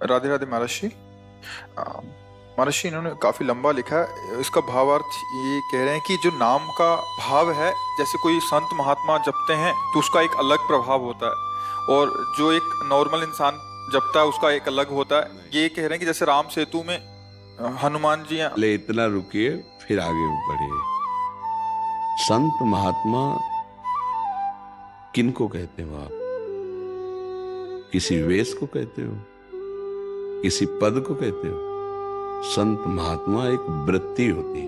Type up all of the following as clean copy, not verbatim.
राधे राधे महर्षि। अ, महर्षि इन्होंने काफी लंबा लिखा है। इसका भावार्थ ये कह रहे हैं कि जो नाम का भाव है, जैसे कोई संत महात्मा जपते हैं तो उसका एक अलग प्रभाव होता है, और जो एक नॉर्मल इंसान जपता है उसका एक अलग होता है। नहीं। ये कह रहे हैं कि जैसे राम सेतु में हनुमान जी हैं। ले इतना रुकिए, फिर आगे बढ़िए। संत महात्मा किनको कहते हो आप? किसी वेश को कहते हो? किसी पद को कहते हो? संत महात्मा एक वृत्ति होती,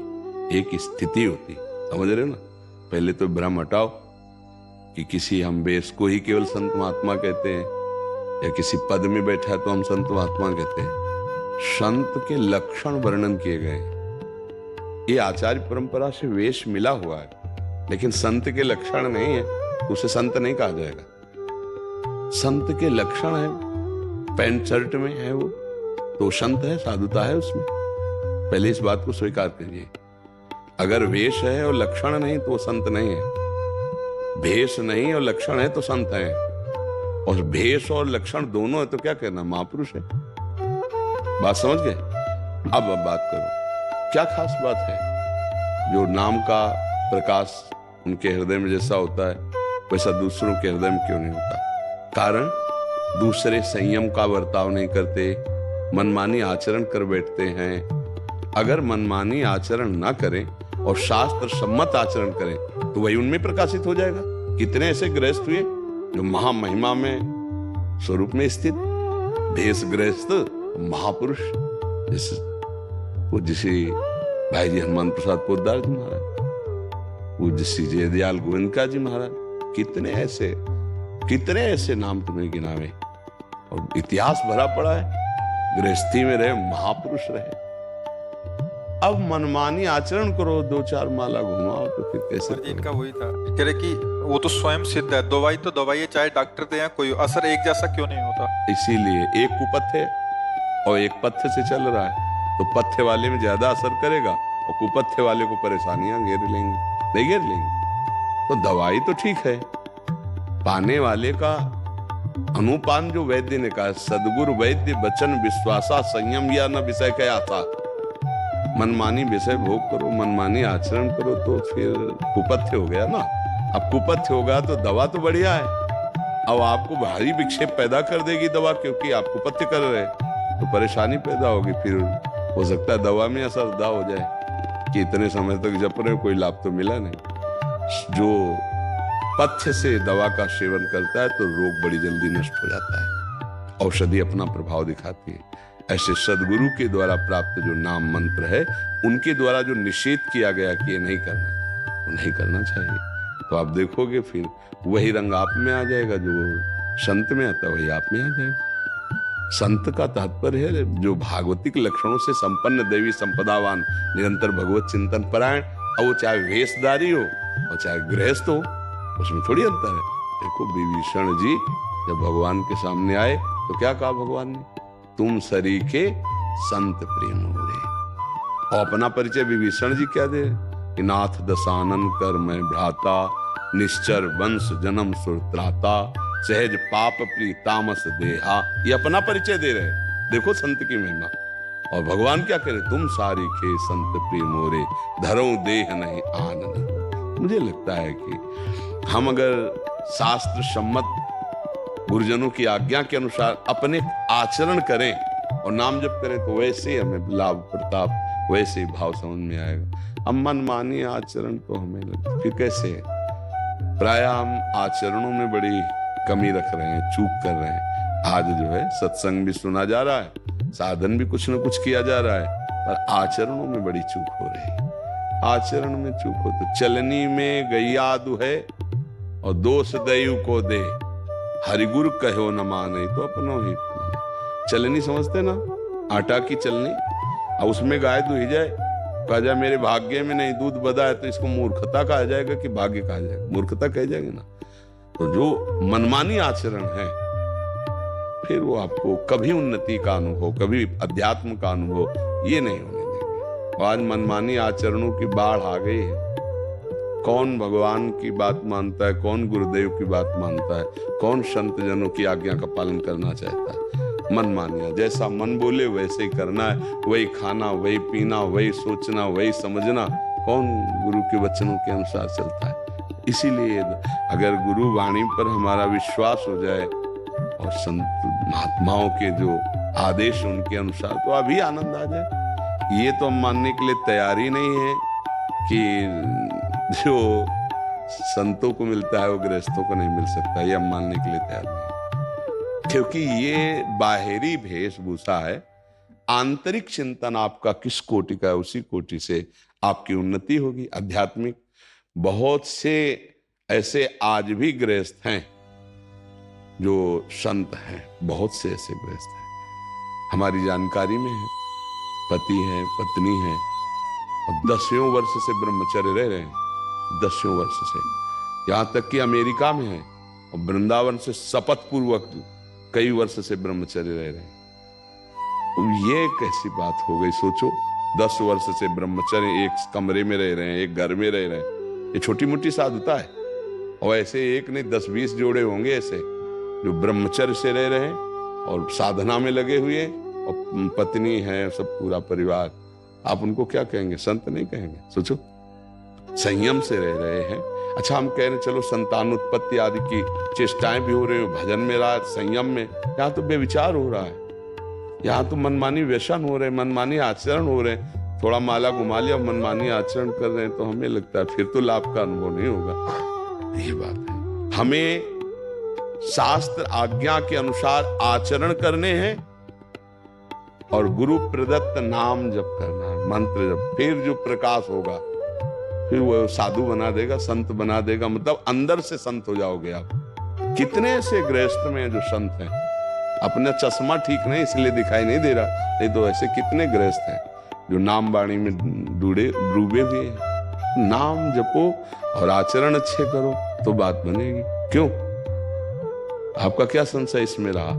एक स्थिति होती। समझ रहे हो ना? पहले तो भ्रम हटाओ कि किसी हम वेश को ही केवल संत महात्मा कहते हैं, या किसी पद में बैठा है तो हम संत महात्मा कहते हैं। संत के लक्षण वर्णन किए गए। ये आचार्य परंपरा से वेश मिला हुआ है, लेकिन संत के लक्षण नहीं है, उसे संत नहीं कहा जाएगा। संत के लक्षण है, पैंट शर्ट में है वो तो संत है, साधुता है उसमें। पहले इस बात को स्वीकार कीजिए। अगर वेश है और लक्षण नहीं तो वो संत नहीं है। भेष नहीं और लक्षण है तो संत है, और भेष और लक्षण दोनों है तो क्या कहना, महापुरुष है। बात समझ गए? अब बात करो, क्या खास बात है जो नाम का प्रकाश उनके हृदय में जैसा होता है वैसा दूसरों के हृदय में क्यों नहीं होता? कारण दूसरे संयम का बर्ताव नहीं करते, मनमानी आचरण कर बैठते हैं। अगर मनमानी आचरण ना करें और शास्त्र सम्मत आचरण करें तो वही उनमें प्रकाशित हो जाएगा। कितने ऐसे गृहस्थ हुए जो महामहिमा में स्वरूप में स्थित भेष गृहस्थ महापुरुष, जैसे पूज्य श्री भाई जी हनुमान प्रसाद पोद्दार जी महाराज, पूज्य श्री जयदयाल गोविंदका जी महाराज, कितने ऐसे नाम तुम्हें गिनावे। और इतिहास भरा पड़ा है, गृहस्थी में रहे, महापुरुष रहे। अब मनमानी आचरण करो, दो चार माला घुमाओ तो फिर कैसे? इनका वही था, कह रहे कि वो तो स्वयं सिद्ध है, दवाई तो दवाई है, चाहे डॉक्टर दे या कोई, असर एक जैसा क्यों नहीं होता? इसीलिए एक कुपथ्य और एक पथ्य से चल रहा है, तो पथ्य वाले में ज्यादा असर करेगा और कुपथ्य वाले को परेशानियां घेर लेंगी, नहीं घेर लेंगी। तो दवाई तो ठीक है, पाने वाले का अनुपान जो वैद्य ने कहा, सदगुरु वैद्य वचन विश्वासा संयम या न विषय क्या आता। मनमानी विषय भोग करो, मनमानी आचरण करो तो फिर कुपथ्य हो गया ना। अब कुपथ्य होगा तो दवा तो बढ़िया है, अब आपको भारी विक्षेप पैदा कर देगी दवा, क्योंकि आप कुपथ्य कर रहे हैं तो परेशानी पैदा होगी। फिर हो सकता है दवा में असरदा हो जाए कि इतने समय तक जप रहे कोई लाभ तो मिला नहीं। जो पथ्य से दवा का सेवन करता है तो रोग बड़ी जल्दी नष्ट हो जाता है, औषधि अपना प्रभाव दिखाती है। ऐसे सदगुरु के द्वारा प्राप्त जो नाम मंत्र है, उनके द्वारा जो निषेध किया गया कि ये नहीं करना, वो नहीं करना चाहिए, तो आप देखोगे फिर वही रंग आप में आ जाएगा, जो संत में आता वही आप में आ जाएगा। संत का तात्पर्य है जो भागवतिक लक्षणों से संपन्न, दैवी संपदावान, निरंतर भगवत चिंतन परायण, और वो चाहे वेशधारी हो और चाहे गृहस्थ हो, उसमें थोड़ी अंतर है। देखो विभीषण जी जब भगवान के सामने आए तो क्या कहा भगवान ने, तुम सरीखे संत प्रेम मोरे। और अपना परिचय विभीषण जी क्या दे, कि नाथ दशानन कर मैं भ्राता, निश्चर वंश जन्म सुरत्राता, सहज पाप प्री तामस देहा। ये अपना परिचय दे रहे। देखो संत की महिमा। और भगवान क्या कह रहे, तुम सारीखे संत प्रेम मोरे, धरो देह नहीं आनंद। मुझे लगता है कि हम अगर शास्त्र सम्मत गुरुजनों की आज्ञा के अनुसार अपने आचरण करें और नाम जप करें तो वैसे ही हमें लाभ प्रताप, वैसे ही भाव समझ में आएगा। अब मनमानी आचरण तो हमें लगता फिर कैसे? प्राय हम आचरणों में बड़ी कमी रख रहे हैं, चूक कर रहे हैं। आज जो है सत्संग भी सुना जा रहा है, साधन भी कुछ न कुछ किया जा रहा है, पर आचरणों में बड़ी चूक हो रही है। आचरण में चूक हो तो चलनी में गैया दुहे और दोष दयु को दे, हरिगुरु कहो न माने तो अपनो ही। चलनी समझते ना, आटा की चलनी, और उसमें गाय दुही जाए, कहा जाए मेरे भाग्य में नहीं दूध बदा है, तो इसको मूर्खता कहा जाएगा कि भाग्य कहा जाएगा? मूर्खता कह जाएगी ना। तो जो मनमानी आचरण है फिर वो आपको कभी उन्नति का अनुभव, कभी अध्यात्म का अनुभव ये नहीं होने देंगे। आज मनमानी आचरणों की बाढ़ आ गई है। कौन भगवान की बात मानता है, कौन गुरुदेव की बात मानता है, कौन संत जनों की आज्ञा का पालन करना चाहता है? मन मानिया, जैसा मन बोले वैसे ही करना है, वही खाना, वही पीना, वही सोचना, वही समझना। कौन गुरु के वचनों के अनुसार चलता है? इसीलिए अगर गुरु वाणी पर हमारा विश्वास हो जाए और संत महात्माओं के जो आदेश उनके अनुसार, तो अभी आनंद आ जाए। ये तो हम मानने के लिए तैयार ही नहीं है कि जो संतों को मिलता है वो गृहस्थों को नहीं मिल सकता, ये हम मानने के लिए तैयार नहीं है। क्योंकि ये बाहरी वेशभूषा है, आंतरिक चिंतन आपका किस कोटि का है, उसी कोटि से आपकी उन्नति होगी आध्यात्मिक। बहुत से ऐसे आज भी गृहस्थ हैं जो संत हैं, बहुत से ऐसे गृहस्थ हैं हमारी जानकारी में है, पति है, पत्नी है, और 10 वर्ष से ब्रह्मचर्य रह रहे हैं, 10 वर्ष से, यहाँ तक कि अमेरिका में है और वृंदावन से शपथ पूर्वक कई वर्ष से ब्रह्मचर्य रह रहे हैं। ये कैसी बात हो गई? सोचो, 10 वर्ष से ब्रह्मचर्य, एक कमरे में रह रहे हैं, एक घर में रह रहे हैं, ये छोटी मोटी साधुता है। और ऐसे एक नहीं 10-20 जोड़े होंगे ऐसे जो ब्रह्मचर्य से रह रहे हैं और साधना में लगे हुए हैं, और पत्नी है, सब पूरा परिवार। आप उनको क्या कहेंगे? संत नहीं कहेंगे। सोचो, संयम से रह रहे हैं। अच्छा, हम कह रहे हैं चलो संतानोत्पत्ति आदि की चेष्टाएं भी हो रही हो, भजन में रहा, संयम में, यहाँ तो बेविचार हो रहा है, यहाँ तो मनमानी व्यसन हो रहे, मनमानी आचरण हो रहे। थोड़ा माला घुमा लिया, मनमानी आचरण कर रहे हैं, तो हमें लगता है फिर तो लाभ का अनुभव नहीं होगा। ये बात है, हमें शास्त्र आज्ञा के अनुसार आचरण करने हैं और गुरु प्रदत्त नाम जप करना है, मंत्र जप। फिर जो प्रकाश होगा, फिर वो साधु बना देगा, संत बना देगा, मतलब अंदर से संत हो जाओगे आप। कितने ऐसे गृहस्थ में जो संत हैं, अपना चश्मा ठीक नहीं इसलिए दिखाई नहीं दे रहा, नहीं तो ऐसे कितने गृहस्थ हैं जो नाम वाणी में डूबे हुए हैं। नाम जपो और आचरण अच्छे करो तो बात बनेगी। क्यों? आपका क्या संशय इसमें रहा?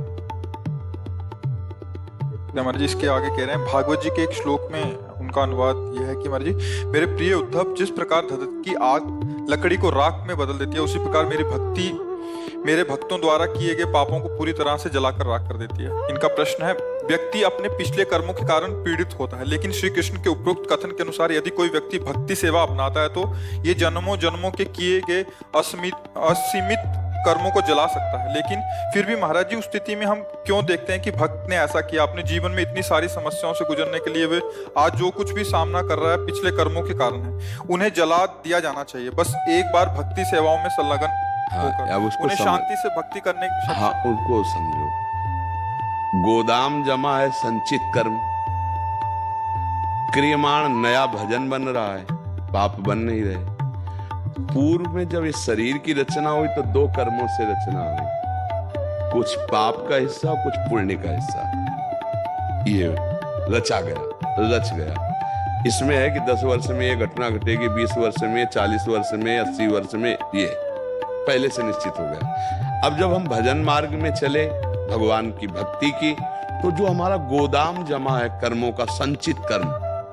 महाराज जी इसके आगे कह रहे हैं, भागवत जी के एक श्लोक में उनका अनुवाद यह है कि महाराज जी, मेरे प्रिय उद्धव, जिस प्रकार धधक की आग लकड़ी को राख में बदल देती है, उसी प्रकार मेरी भक्ति मेरे भक्तों द्वारा किए गए पापों को पूरी तरह से जलाकर राख कर देती है। इनका प्रश्न है, व्यक्ति अपने पिछले कर्मों के कारण पीड़ित होता है, लेकिन श्री कृष्ण के उपरोक्त कथन के अनुसार यदि कोई व्यक्ति भक्ति सेवा अपनाता है तो ये जन्मों जन्मों के किए गए असीमित कर्मों को जला सकता है। लेकिन फिर भी महाराज जी, उस स्थिति में हम क्यों देखते हैं कि भक्त ने ऐसा किया, अपने जीवन में इतनी सारी समस्याओं से गुजरने के लिए वे आज जो कुछ भी सामना कर रहा है पिछले कर्मों के कारण है, उन्हें जला दिया जाना चाहिए, बस एक बार भक्ति सेवाओं में संलग्न होकर उन्हें शांति से भक्ति करने की। हाँ, उनको समझो, गोदाम जमा है संचित कर्म, क्रियमाण नया भजन बन रहा है, पाप बन नहीं रहे। पूर्व में जब इस शरीर की रचना हुई तो 2 कर्मों से रचना हुई, कुछ पाप का हिस्सा, कुछ पुण्य का हिस्सा, ये रचा गया, रच गया। इसमें है कि 10 वर्ष में ये घटना घटेगी, 20 वर्ष में, 40 वर्ष में, 80 वर्ष में, ये पहले से निश्चित हो गया। अब जब हम भजन मार्ग में चले, भगवान की भक्ति की, तो जो हमारा गोदाम जमा है कर्मों का, संचित कर्म,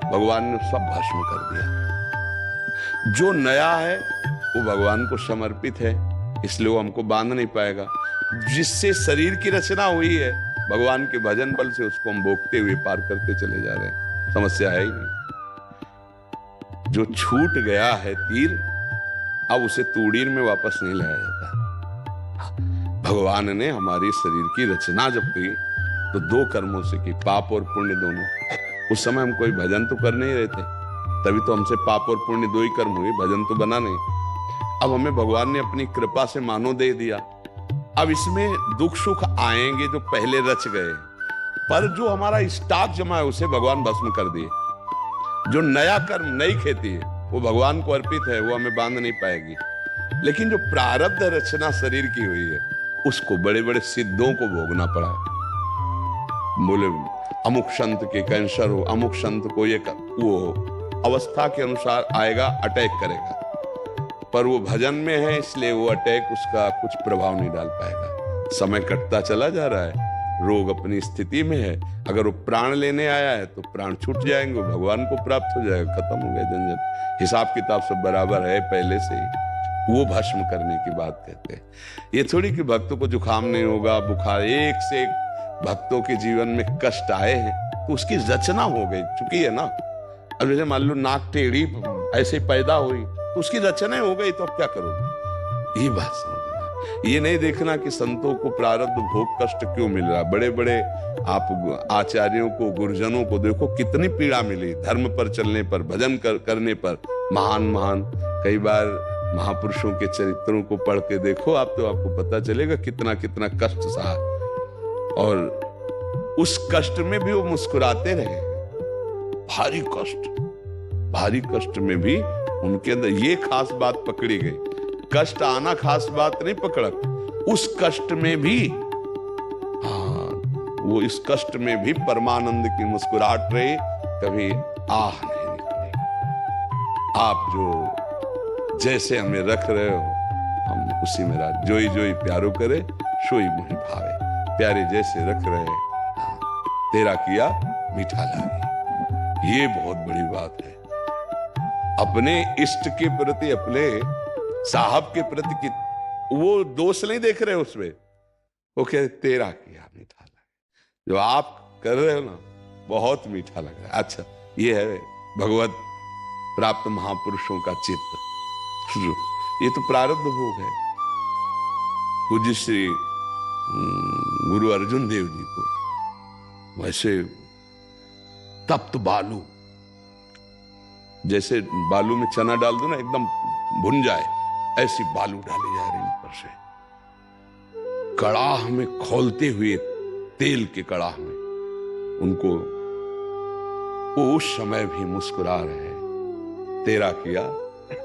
भगवान ने सब भस्म कर दिया। जो नया है वो भगवान को समर्पित है, इसलिए वो हमको बांध नहीं पाएगा। जिससे शरीर की रचना हुई है, भगवान के भजन बल से उसको हम भोगते हुए पार करते चले जा रहे हैं, समस्या है ही नहीं। जो छूट गया है तीर, अब उसे तूड़ीर में वापस नहीं लाया जाता। भगवान ने हमारी शरीर की रचना जब की तो 2 कर्मों से की, पाप और पुण्य दोनों। उस समय हम कोई भजन तो कर नहीं रहे थे, तभी तो हमसे पाप और पुण्य 2 ही कर्म हुए, भजन तो बना नहीं। अब हमें भगवान ने अपनी कृपा से मानो दे दिया। अब इसमें दुख सुख आएंगे जो पहले रच गए, पर जो हमारा स्टॉक जमा है उसे भगवान भस्म कर दिए। जो नया कर्म, नई खेती है, वो भगवान को अर्पित है, वो हमें बांध नहीं पाएगी। लेकिन जो प्रारब्ध रचना शरीर की हुई है, उसको बड़े बड़े सिद्धों को भोगना पड़ा। बोले अमुक संत के कैंसर हो, अमुक संत को ये वो अवस्था के अनुसार आएगा, अटैक करेगा, पर वो भजन में है इसलिए वो अटैक उसका कुछ प्रभाव नहीं डाल पाएगा। समय कटता चला जा रहा है, रोग अपनी स्थिति में है, अगर वो प्राण लेने आया है तो प्राण छूट जाएंगे, भगवान को प्राप्त हो जाएगा, खत्म हो गया झंझट। हिसाब किताब सब बराबर है पहले से ही, वो भस्म करने की बात कहते हैं। ये थोड़ी कि भक्त को जुकाम नहीं होगा, बुखार, एक से एक भक्तों के जीवन में कष्ट आए हैं तो उसकी रचना हो गई चुकी है ना। अब जैसे मान लो नाक टेढ़ी ऐसे पैदा हुई तो उसकी रचना हो गई, तो अब क्या करोगे? ये बात समझना। ये नहीं देखना कि संतों को प्रारब्ध भोग कष्ट क्यों मिल रहा। बड़े बड़े आप आचार्यों को, गुरुजनों को देखो कितनी पीड़ा मिली धर्म पर चलने पर, भजन करने पर। महान महान कई बार महापुरुषों के चरित्रों को पढ़ के देखो आप, तो आपको पता चलेगा कितना कितना कष्ट सहा, और उस कष्ट में भी वो मुस्कुराते रहे। भारी कष्ट में भी उनके अंदर ये खास बात पकड़ी गई। कष्ट आना खास बात नहीं पकड़ा, उस कष्ट में भी, हाँ, वो इस कष्ट में भी परमानंद की मुस्कुराहट रही, कभी आह नहीं निकली। आप जो जैसे हमें रख रहे हो हम उसी में रह, जोई जोई प्यारो करे सोई मुहि भावे। प्यारे जैसे रख रहे हैं, तेरा किया मीठा लागे। ये बहुत बड़ी बात है। अपने इष्ट के प्रति, अपने साहब के प्रति कि वो दोष नहीं देख रहे उसमें, वो कह तेरा किया मीठा लगे। जो आप कर रहे हो ना बहुत मीठा लग रहा है। अच्छा, ये है भगवत प्राप्त महापुरुषों का चित्त। ये तो प्रारब्ध भोग है। पूज्य श्री गुरु अर्जुन देव जी को वैसे तप्त बालू, जैसे बालू में चना डाल दो ना एकदम भुन जाए, ऐसी बालू डाली जा रही ऊपर से। कड़ाह में खौलते हुए तेल के कड़ाह में उनको वो उस समय भी मुस्कुरा रहे हैं, तेरा किया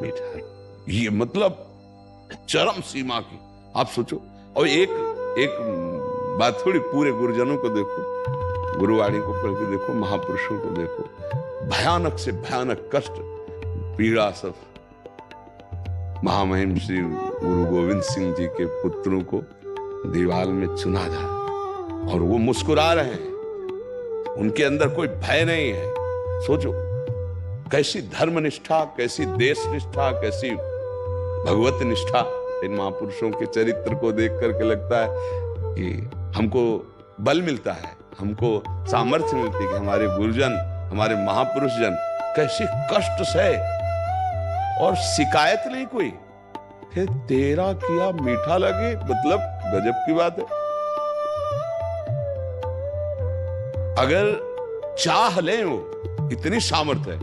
मीठा। ये मतलब चरम सीमा की आप सोचो। और एक बात थोड़ी, पूरे गुरुजनों को देखो, गुरुवाणी को पढ़ के देखो, महापुरुषों को देखो, भयानक से भयानक कष्ट पीड़ा सब महामहिम श्री गुरु गोविंद सिंह जी के पुत्रों को दीवाल में चुना जा, और वो मुस्कुरा रहे हैं, उनके अंदर कोई भय नहीं है। सोचो कैसी धर्म निष्ठा, कैसी देश निष्ठा, कैसी भगवत निष्ठा। इन महापुरुषों के चरित्र को देख करके लगता है कि हमको बल मिलता है, हमको सामर्थ्य मिलती है कि हमारे गुरुजन, हमारे महापुरुष जन कैसे कष्ट सहे और शिकायत नहीं कोई। फिर तेरा किया मीठा लगे, मतलब गजब की बात है। अगर चाह ले वो, इतनी सामर्थ्य है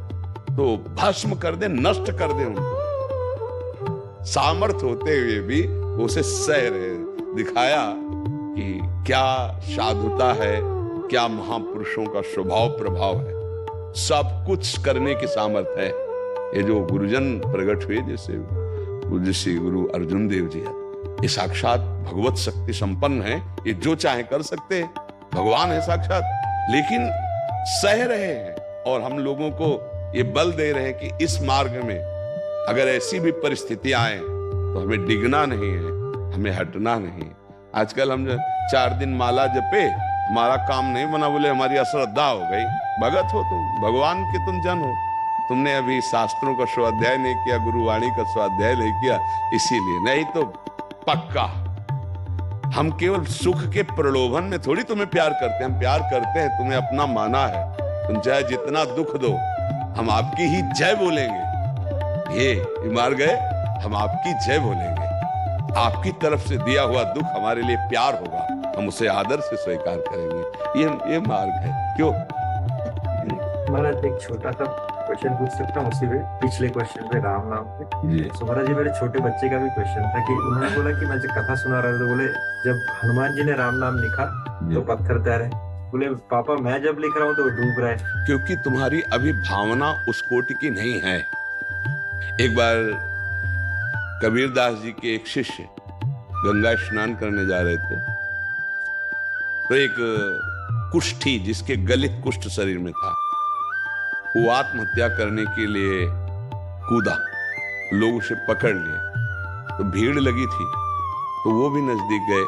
तो भस्म कर दे, नष्ट कर दे उनको। सामर्थ्य होते हुए भी उसे सह रहे, दिखाया कि क्या साधुता है, क्या महापुरुषों का स्वभाव प्रभाव है। सब कुछ करने की सामर्थ्य है। ये जो गुरुजन प्रकट हुए, जैसे पूज्य श्री गुरु अर्जुन देव जी है, ये साक्षात भगवत शक्ति संपन्न है। ये जो चाहे कर सकते हैं, भगवान है साक्षात, लेकिन सह रहे हैं। और हम लोगों को ये बल दे रहे हैं कि इस मार्ग में अगर ऐसी भी परिस्थिति आए तो हमें डिगना नहीं है, हमें हटना नहीं। आजकल हम 4 दिन माला जपे, हमारा काम नहीं बना, बोले हमारी अश्रद्धा हो गई। भगत हो तुम, भगवान के तुम जन हो, तुमने अभी शास्त्रों का स्वाध्याय नहीं किया, गुरुवाणी का स्वाध्याय नहीं किया, इसीलिए। नहीं तो पक्का हम केवल सुख के प्रलोभन में थोड़ी तुम्हें प्यार करते हैं। हम प्यार करते हैं, तुम्हें अपना माना है। तुम चाहे जितना दुख दो, हम आपकी ही जय बोलेंगे। ये मार गए, हम आपकी जय बोलेंगे। आपकी तरफ से दिया हुआ दुख हमारे लिए प्यार होगा, हम उसे आदर से स्वीकार करेंगे। ये मार्ग है। क्यों? महाराज एक छोटा सा क्वेश्चन पूछ सकता हूँ उसी पे, पिछले क्वेश्चन पे राम नाम पे। तो महाराज जी, मेरे छोटे बच्चे का भी क्वेश्चन था कि उन्होंने बोला कि मैं जब कथा सुना रहा था तो बोले जब हनुमान जी ने राम नाम लिखा तो पत्थर तैरे। बोले पापा मैं जब लिख रहा हूँ तो वो डूब रहा है। क्योंकि तुम्हारी अभी भावना उस कोटि की नहीं है। एक बार कबीरदास जी के एक शिष्य गंगा स्नान करने जा रहे थे, तो एक कुष्ठी, जिसके गलित कुष्ठ शरीर में था, वो आत्महत्या करने के लिए कूदा। लोग उसे पकड़ लिए, तो भीड़ लगी थी, तो वो भी नजदीक गए।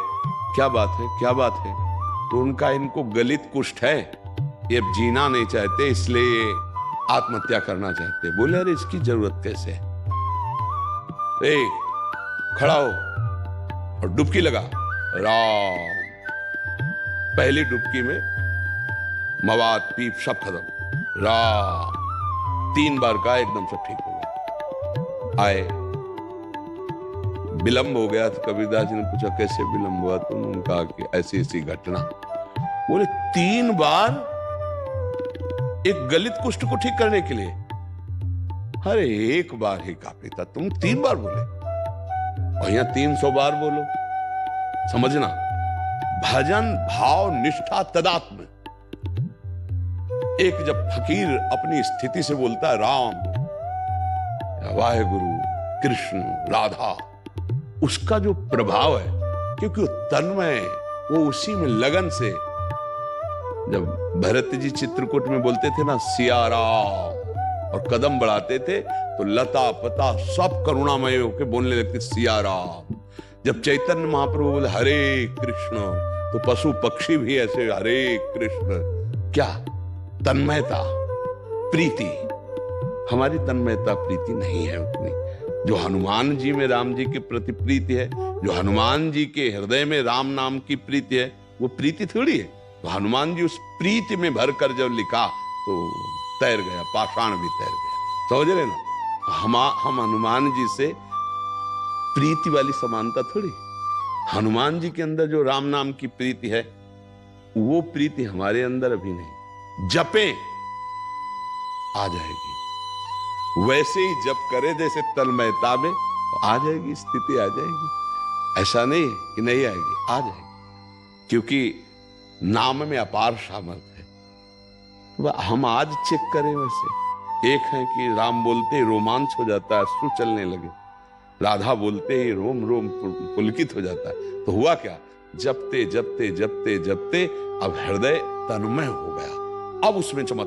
क्या बात है, क्या बात है? तो उनका इनको गलित कुष्ठ है, ये अब जीना नहीं चाहते, इसलिए आत्महत्या करना चाहते। बोले अरे इसकी जरूरत कैसे है? खड़ा हो और डुबकी लगा, राम। पहली डुबकी में मवाद पीप सब खत्म। राम 3 बार का एकदम सब ठीक हो गया। आए, विलंब हो गया तो कबीरदास जी ने पूछा कैसे विलंब हुआ, तो उन्होंने कहा कि ऐसी ऐसी घटना। बोले 3 बार एक गलित कुष्ठ को ठीक करने के लिए? अरे 1 बार ही काफी था, तुम 3 बार बोले और यहां 300 बार बोलो। समझना, भजन भाव निष्ठा तदात्म। एक जब फकीर अपनी स्थिति से बोलता है राम, वाहेगुरु, कृष्ण, राधा, उसका जो प्रभाव है, क्योंकि वो तन्मय, वो उसी में लगन से। जब भरत जी चित्रकूट में बोलते थे ना सिया राम और कदम बढ़ाते थे, तो लता पता सब करुणामय होकर बोलने लगते सिया राम। जब चैतन्य महाप्रभु बोले हरे कृष्ण, तो पशु पक्षी भी ऐसे हरे कृष्ण। क्या तन्मयता, प्रीति। हमारी तन्मयता प्रीति नहीं है उतनी जो हनुमान जी में राम जी के प्रति प्रीति है। जो हनुमान जी के हृदय में राम नाम की प्रीति है, वो प्रीति थोड़ी है। तो हनुमान जी उस प्रीति में भरकर जब लिखा तो तैर गया, पाषाण भी तैर गया। समझ रहे ना, हम हनुमान जी से प्रीति वाली समानता थोड़ी। हनुमान जी के अंदर जो राम नाम की प्रीति है, वो प्रीति हमारे अंदर अभी नहीं। जपे आ जाएगी, वैसे ही जप करे जैसे तन्मयता में, तो आ जाएगी, स्थिति आ जाएगी। ऐसा नहीं कि नहीं आएगी, आ जाएगी, क्योंकि नाम में अपार सामर्थ्य है। हम आज चेक करें, वैसे एक है कि राम बोलते ही रोमांच हो जाता है, अश्रु चलने लगे, राधा बोलते ही रोम रोम पुलकित हो जाता है। तो हुआ क्या, जपते जपते जपते जपते अब हृदय तन्मय हो गया, अब उसमें चमत्कार